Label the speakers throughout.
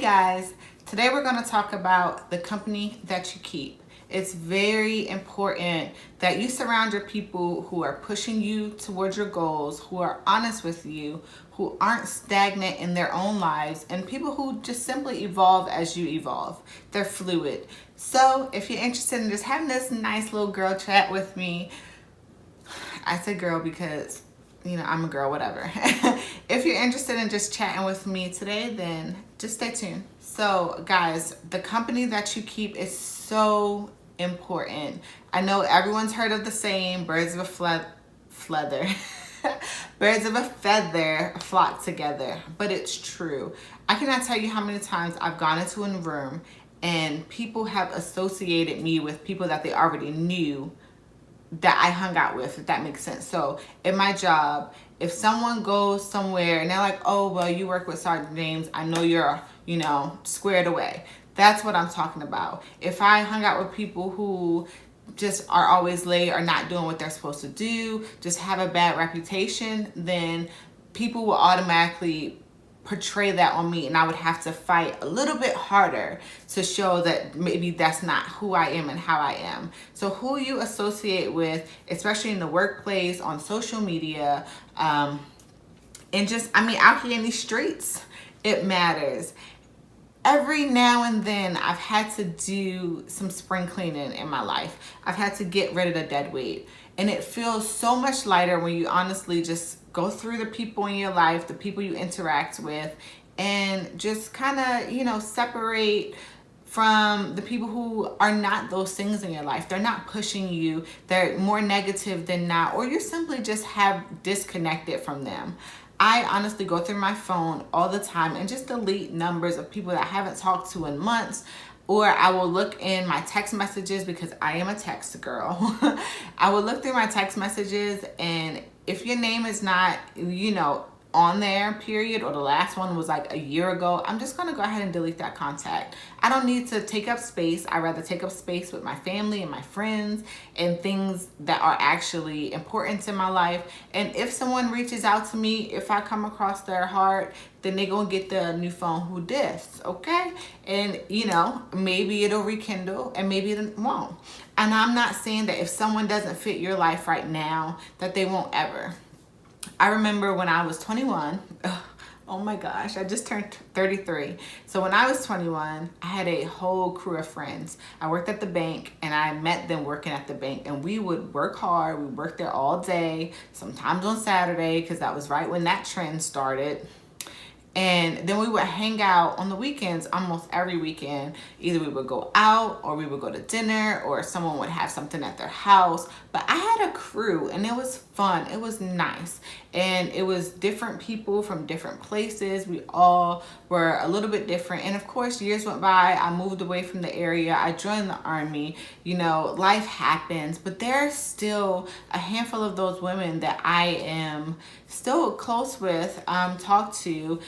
Speaker 1: guys, today we're going to talk about the company that you keep. It's very important that you surround your people who are pushing you towards your goals, who are honest with you, who aren't stagnant in their own lives, and people who just simply evolve as you evolve. They're fluid. So if you're interested in just having this nice little girl chat with me, I said girl because, I'm a girl, whatever. If you're interested in just chatting with me today, then just stay tuned. So, guys, the company that you keep is so important. I know everyone's heard of the saying, birds of a feather. Birds of a feather flock together, but it's true. I cannot tell you how many times I've gone into a room and people have associated me with people that they already knew that I hung out with, if that makes sense. So in my job, if someone goes somewhere and they're like, oh, well, you work with Sergeant James, I know you're, squared away. That's what I'm talking about. If I hung out with people who just are always late or not doing what they're supposed to do, just have a bad reputation, then people will automatically portray that on me, and I would have to fight a little bit harder to show that maybe that's not who I am and how I am. So who you associate with, especially in the workplace, on social media, and just, out here in these streets, it matters. Every now and then I've had to do some spring cleaning in my life. I've had to get rid of the dead weight, and it feels so much lighter when you honestly just go through the people in your life, the people you interact with, and just kind of, separate from the people who are not those things in your life. They're not pushing you. They're more negative than not, or you simply just have disconnected from them. I honestly go through my phone all the time and just delete numbers of people that I haven't talked to in months. Or I will look in my text messages because I am a text girl. I will look through my text messages, and if your name is not, on there, period, or the last one was like a year ago, I'm just gonna go ahead and delete that contact. I don't need to take up space. I rather take up space with my family and my friends and things that are actually important in my life. And if someone reaches out to me, if I come across their heart, then they gonna get the new phone who dis, okay? And maybe it'll rekindle and maybe it won't. And I'm not saying that if someone doesn't fit your life right now, that they won't ever. I remember when I was 21, oh my gosh, I just turned 33. So when I was 21, I had a whole crew of friends. I worked at the bank, and I met them working at the bank, and we would work hard. We worked there all day, sometimes on Saturday, because that was right when that trend started. And then we would hang out on the weekends, almost every weekend. Either we would go out, or we would go to dinner, or someone would have something at their house. But I had a crew, and it was fun. It was nice. And it was different people from different places. We all were a little bit different. And of course, years went by. I moved away from the area. I joined the Army. Life happens. But there's still a handful of those women that I am still close with, talk to.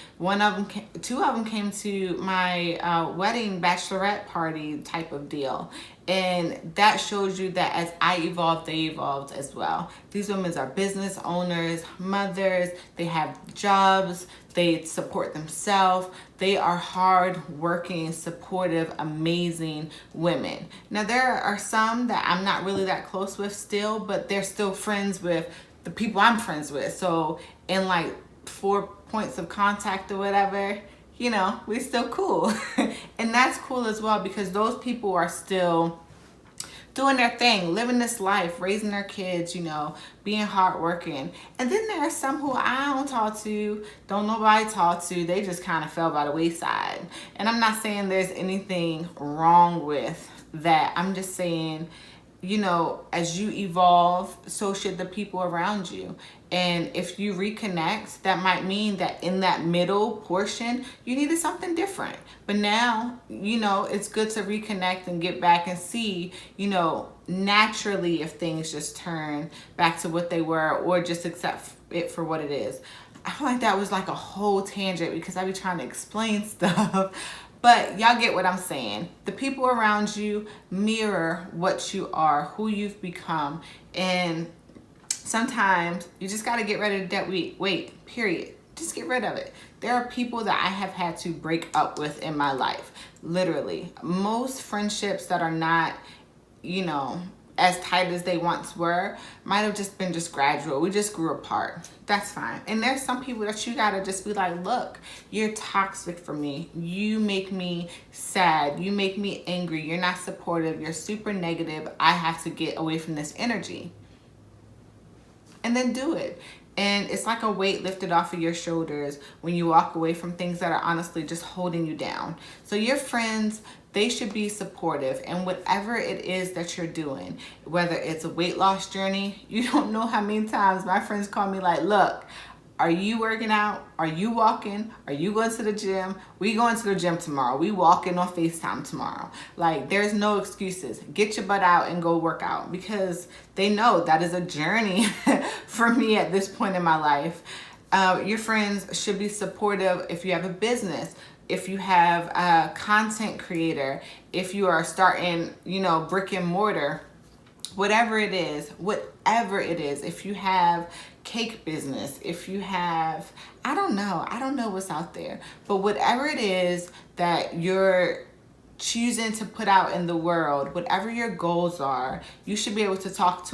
Speaker 1: Two of them came to my wedding bachelorette party type of deal. And that shows you that as I evolved, they evolved as well. These women are business owners, mothers, they have jobs, they support themselves. They are hard-working, supportive, amazing women. Now, there are some that I'm not really that close with still, but they're still friends with the people I'm friends with. So in like 4 points of contact or whatever, we still cool. And that's cool as well, because those people are still doing their thing, living this life, raising their kids, being hardworking. And then there are some who I don't talk to, don't nobody talk to. They just kind of fell by the wayside. And I'm not saying there's anything wrong with that. I'm just saying, as you evolve, so should the people around you. And if you reconnect, that might mean that in that middle portion, you needed something different. But now, it's good to reconnect and get back and see, naturally if things just turn back to what they were, or just accept it for what it is. I feel like that was like a whole tangent because I be trying to explain stuff. But y'all get what I'm saying. The people around you mirror what you are, who you've become. And sometimes you just got to get rid of that weight, period. just get rid of it. There are people that I have had to break up with in my life. Literally. Most friendships that are not, you know, as tight as they once were might have just been just gradual. We just grew apart. That's fine. And there's some people that you gotta just be like, look, you're toxic for me. You make me sad. You make me angry. You're not supportive. You're super negative. I have to get away from this energy. And then do it. And it's like a weight lifted off of your shoulders when you walk away from things that are honestly just holding you down. So your friends, they should be supportive, and whatever it is that you're doing, whether it's a weight loss journey, you don't know how many times my friends call me like, look, are you working out? Are you walking? Are you going to the gym? We going to the gym tomorrow. We walking on FaceTime tomorrow. Like, there's no excuses. Get your butt out and go work out, because they know that is a journey for me at this point in my life. Your friends should be supportive if you have a business, if you have a content creator, if you are starting, you know, brick and mortar, whatever it is, if you have cake business, if you have, I don't know what's out there, but whatever it is that you're choosing to put out in the world, whatever your goals are, you should be able to talk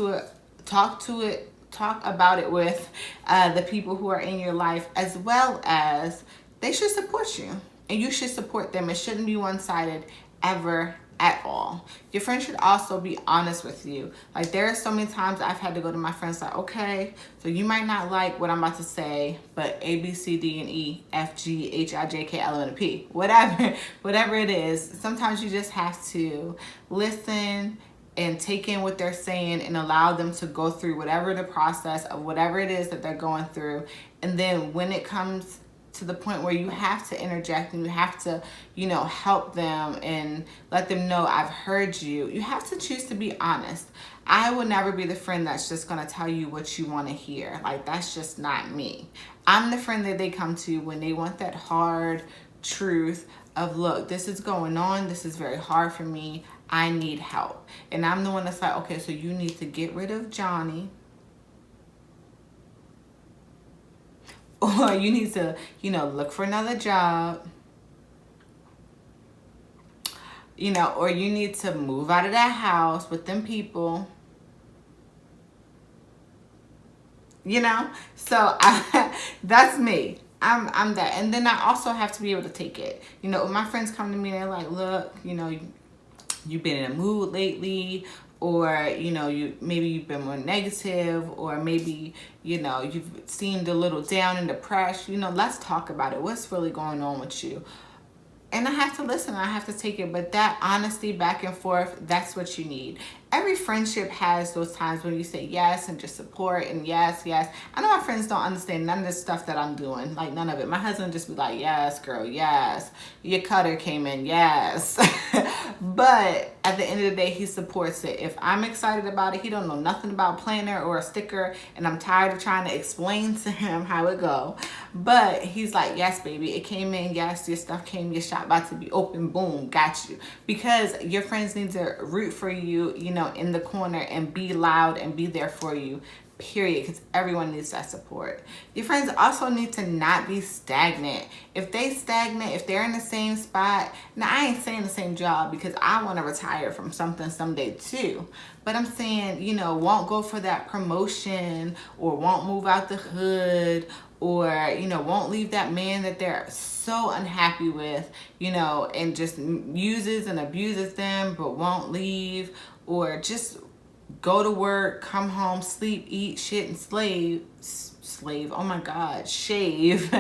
Speaker 1: about it with the people who are in your life, as well as they should support you and you should support them. It shouldn't be one-sided ever at all. Your friends should also be honest with you. Like, there are so many times I've had to go to my friends like, okay, so you might not like what I'm about to say, but A, B, C, D, and E, F, G, H, I, J, K, L, M, N, P, whatever it is. Sometimes you just have to listen and take in what they're saying and allow them to go through whatever the process of whatever it is that they're going through. And then when it comes to the point where you have to interject and you have to, you know, help them and let them know I've heard you, you have to choose to be honest. I will never be the friend that's just going to tell you what you want to hear. Like, that's just not me. I'm the friend that they come to when they want that hard truth of, look, this is going on. This is very hard for me. I need help. And I'm the one that's like, okay, so you need to get rid of Johnny. Or you need to, you know, look for another job. You know, or you need to move out of that house with them people. You know? So that's me. I'm that. And then I also have to be able to take it. You know, when my friends come to me, they're like, look, you know, you've been in a mood lately, or, you know, maybe you've been more negative, or maybe, you know, you've seemed a little down and depressed. You know, let's talk about it. What's really going on with you? And I have to listen. I have to take it. But that honesty back and forth, that's what you need. Every friendship has those times when you say yes and just support and yes. I know my friends don't understand none of this stuff that I'm doing. Like, none of it. My husband just be like, yes, girl, yes. Your cutter came in, yes. But at the end of the day, he supports it. If I'm excited about it, he don't know nothing about planner or a sticker, and I'm tired of trying to explain to him how it go. But he's like, yes, baby, it came in, yes, your stuff came, your shop about to be open, boom, got you. Because your friends need to root for you, you know, in the corner, and be loud and be there for you, period, because everyone needs that support. Your friends also need to not be stagnant. If they stagnant, if they're in the same spot, now I ain't saying the same job, because I want to retire from something someday too, but I'm saying, you know, won't go for that promotion, or won't move out the hood, or, you know, won't leave that man that they're so unhappy with, you know, and just uses and abuses them, but won't leave, or just go to work, come home, sleep, eat, shit, and slave, oh my God, shave,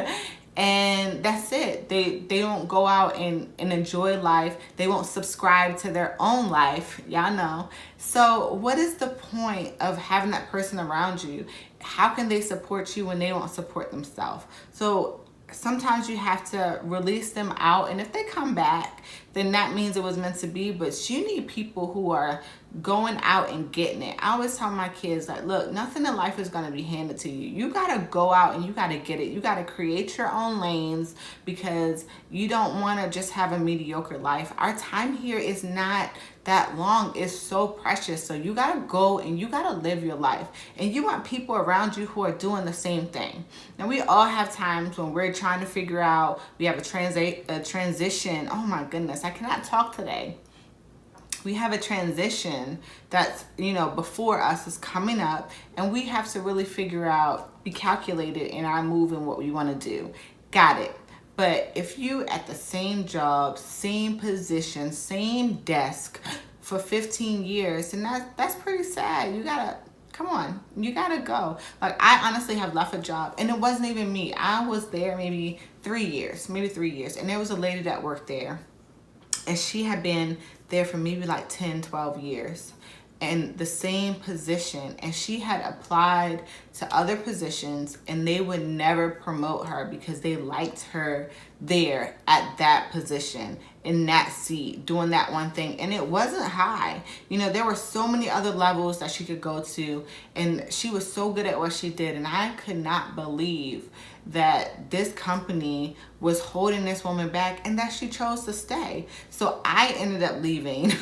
Speaker 1: and that's it. They don't go out and enjoy life. They won't subscribe to their own life, y'all know. So what is the point of having that person around you? How can they support you when they won't support themselves? So sometimes you have to release them out, and if they come back, then that means it was meant to be. But you need people who are going out and getting it. I always tell my kids, like, look, nothing in life is going to be handed to you. You got to go out and you got to get it. You got to create your own lanes, because you don't want to just have a mediocre life. Our time here is not that long. It's so precious. So you got to go and you got to live your life. And you want people around you who are doing the same thing. Now, we all have times when we're trying to figure out, we have a transition. Oh my goodness, I cannot talk today. We have a transition that's, before us, is coming up, and we have to really figure out, be calculated in our move and what we want to do. Got it. But if you at the same job, same position, same desk for 15 years, then that's pretty sad. You gotta, come on, you gotta go. Like, I honestly have left a job, and it wasn't even me. I was there maybe 3 years, and there was a lady that worked there, and she had been there for maybe like 10, 12 years in the same position, and she had applied to other positions, and they would never promote her because they liked her there at that position, in that seat, doing that one thing. And it wasn't high. There were so many other levels that she could go to, and she was so good at what she did. And I could not believe that this company was holding this woman back, and that she chose to stay. So I ended up leaving.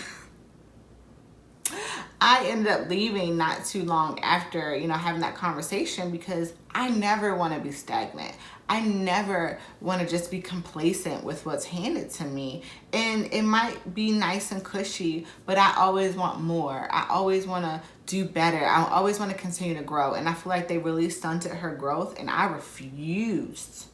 Speaker 1: Not too long after, having that conversation, because I never want to be stagnant. I never want to just be complacent with what's handed to me. And it might be nice and cushy, but I always want more. I always want to do better. I always want to continue to grow. And I feel like they really stunted her growth, and I refused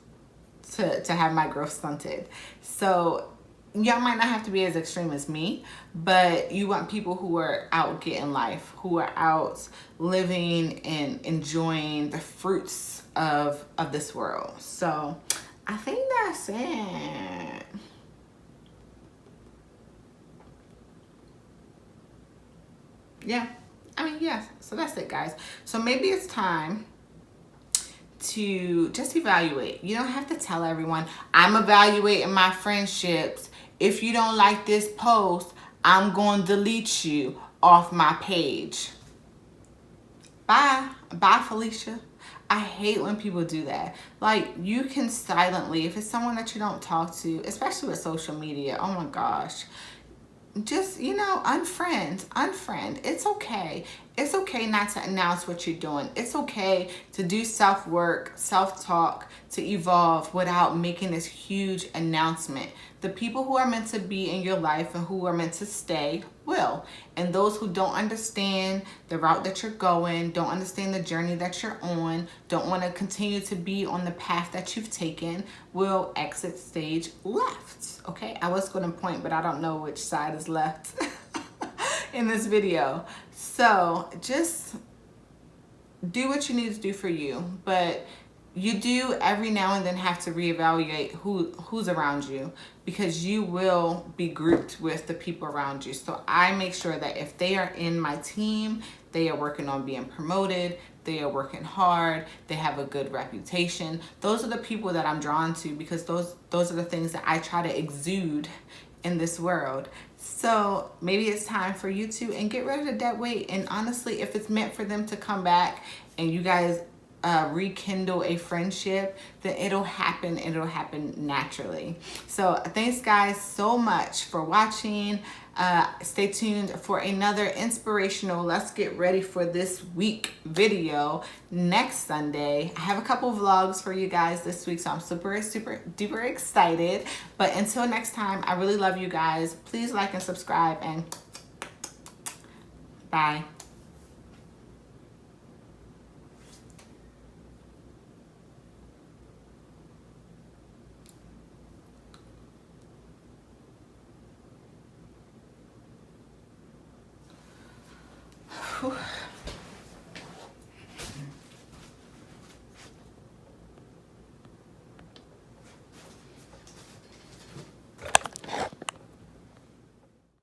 Speaker 1: to have my growth stunted. So y'all might not have to be as extreme as me, but you want people who are out getting life, who are out living and enjoying the fruits of this world. So I think that's it. Yeah, yes. So that's it, guys. So maybe it's time to just evaluate. You don't have to tell everyone, I'm evaluating my friendships. If you don't like this post, I'm going to delete you off my page. Bye. Bye, Felicia. I hate when people do that. Like, you can silently, if it's someone that you don't talk to, especially with social media, oh my gosh, just, unfriend. It's okay. It's okay not to announce what you're doing. It's okay to do self-work, self-talk, to evolve without making this huge announcement. The people who are meant to be in your life and who are meant to stay will. And those who don't understand the route that you're going, don't understand the journey that you're on, don't want to continue to be on the path that you've taken, will exit stage left. Okay, I was going to point, but I don't know which side is left in this video. So just do what you need to do for you. But you do every now and then have to reevaluate who's around you, because you will be grouped with the people around you. So I make sure that if they are in my team, they are working on being promoted, they are working hard, they have a good reputation. Those are the people that I'm drawn to, because those are the things that I try to exude in this world. So maybe it's time for you to and get rid of the dead weight. And honestly, if it's meant for them to come back and you guys rekindle a friendship, then it'll happen naturally. So thanks guys so much for watching. Stay tuned for another inspirational let's get ready for this week video next Sunday. I have a couple vlogs for you guys this week, so I'm super duper excited. But until next time, I really love you guys. Please like and subscribe, and bye. Whew.